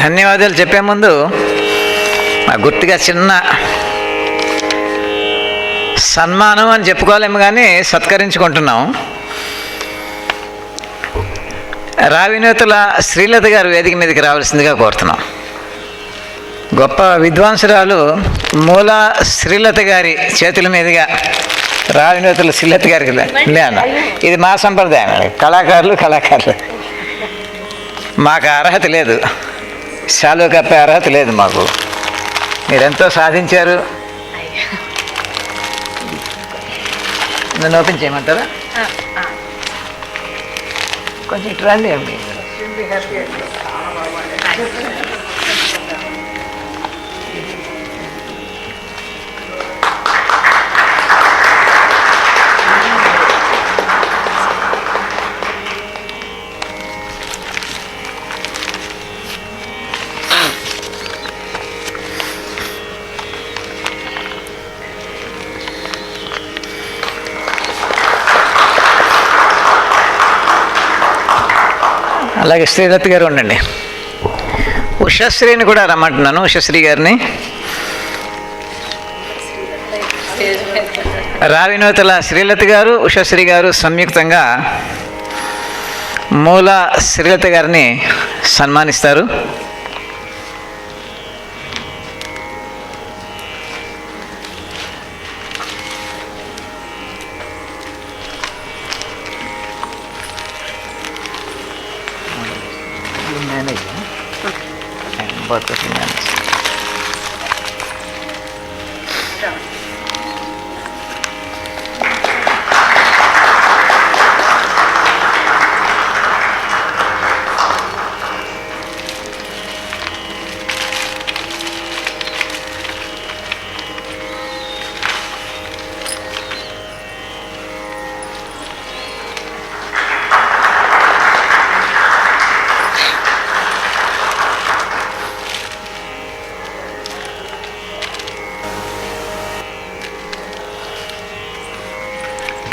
ధన్యవాదాలు చెప్పే ముందు గుర్తుగా చిన్న సన్మానం అని చెప్పుకోలేము, కానీ సత్కరించుకుంటున్నాం. రావినూతుల శ్రీలత గారు వేదిక మీదకి రావాల్సిందిగా కోరుతున్నాం. గొప్ప విద్వాంసురాలు మూల శ్రీలత గారి చేతుల మీదుగా రావినూతుల శ్రీలత గారికి అన్న, ఇది మా సంప్రదాయం. కళాకారులు మాకు అర్హత లేదు, శాలువ కప్పే అర్హత లేదు మాకు. మీరెంతో సాధించారు. నన్ను ఓపెన్ చేయమంటారా? కొంచెం ఇటు రండి. అలాగే శ్రీలత గారు ఉండండి. ఉషశ్రీని కూడా రమ్మంటున్నాను. ఉషశ్రీ గారిని, రావినూతల శ్రీలత గారు, ఉషశ్రీ గారు సంయుక్తంగా మూల శ్రీలత గారిని సన్మానిస్తారు.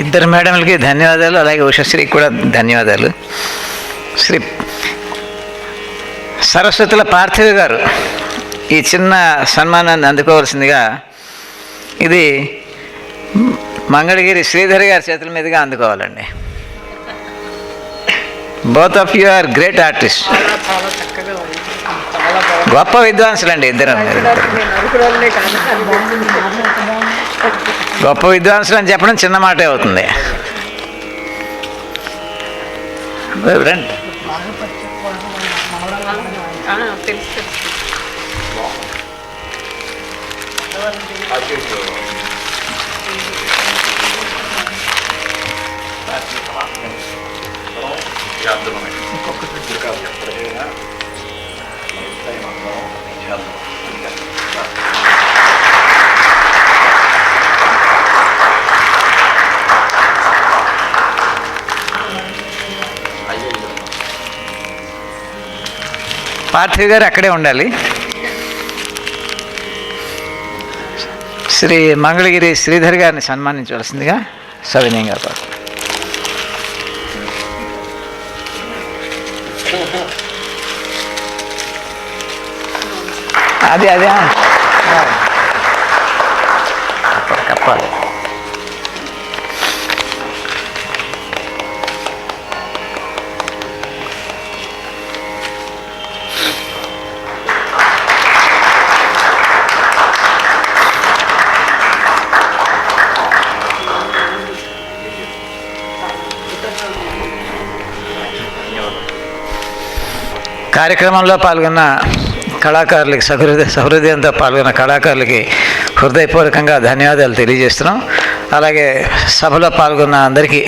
ఇద్దరు మేడంలకి ధన్యవాదాలు, అలాగే ఉషశ్రీకి కూడా ధన్యవాదాలు. శ్రీ సరస్వతుల పార్థివ గారు ఈ చిన్న సన్మానాన్ని అందుకోవాల్సిందిగా, ఇది మంగళగిరి శ్రీధర్ గారి చేతుల మీదుగా అందుకోవాలండి. Both of you are great artist, గొప్ప విద్వాంసులండి ఇద్దరు. గొప్ప విద్వాంసులు అని చెప్పడం చిన్న మాటే అవుతుంది. రండి. పార్థివ్ గారు అక్కడే ఉండాలి. శ్రీ మంగళగిరి శ్రీధర్ గారిని సన్మానించవలసిందిగా సవినయంగా కోరు. అదే కప్పాలి. కార్యక్రమంలో పాల్గొన్న కళాకారులకి, సహృదయంతో పాల్గొన్న కళాకారులకి హృదయపూర్వకంగా ధన్యవాదాలు తెలియజేస్తున్నాం. అలాగే సభలో పాల్గొన్న అందరికీ,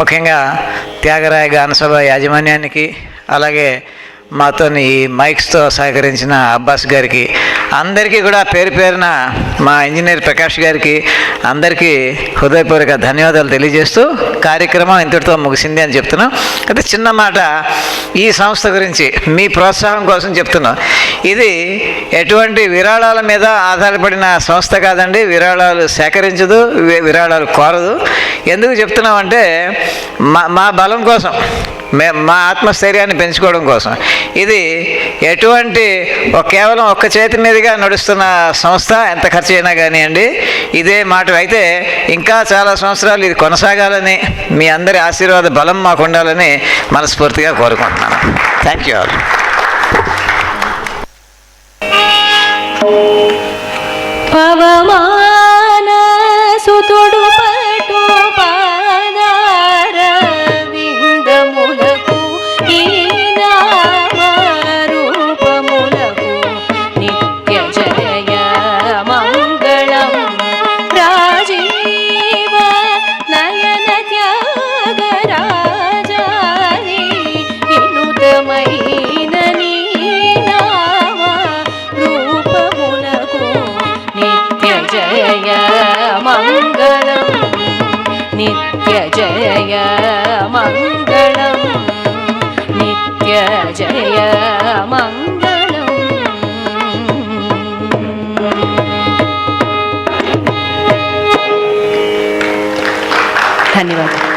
ముఖ్యంగా త్యాగరాయ గానసభ యాజమాన్యానికి, అలాగే మాతో ఈ మైక్స్తో సహకరించిన అబ్బాస్ గారికి, అందరికీ కూడా పేరు పేరున మా ఇంజనీర్ ప్రకాష్ గారికి అందరికీ హృదయపూర్వక ధన్యవాదాలు తెలియజేస్తూ కార్యక్రమం ఇంతటితో ముగిసింది అని చెప్తున్నాం. అయితే చిన్న మాట ఈ సంస్థ గురించి మీ ప్రోత్సాహం కోసం చెప్తున్నాం. ఇది ఎటువంటి విరాళాల మీద ఆధారపడిన సంస్థ కాదండి. విరాళాలు సేకరించదు, విరాళాలు కోరదు. ఎందుకు చెప్తున్నామంటే మా బలం కోసం, మా ఆత్మస్థైర్యాన్ని పెంచుకోవడం కోసం. ఇది ఎటువంటి కేవలం ఒక్క చేతి మీదుగా నడుస్తున్న సంస్థ, ఎంత ఖర్చు అయినా కానివ్వండి. ఇదే మాట అయితే ఇంకా చాలా సంవత్సరాలు ఇది కొనసాగాలని, మీ అందరి ఆశీర్వాద బలం మాకు ఉండాలని మనస్ఫూర్తిగా కోరుకుంటున్నాను. Thank you all. పవమాన సుతుడు పటు పాదార విందములకు ఈ నామ రూపములకు నిత్య జయ మంగళం. రాజీవ నయన త్యాగరాజాది వినుతమైన నీ నామ రూపములకు నిత్య జయ మంగళం. నిత్య జయ మంగళం. నిత్య జయ మంగళం. ధన్యవాదాలు.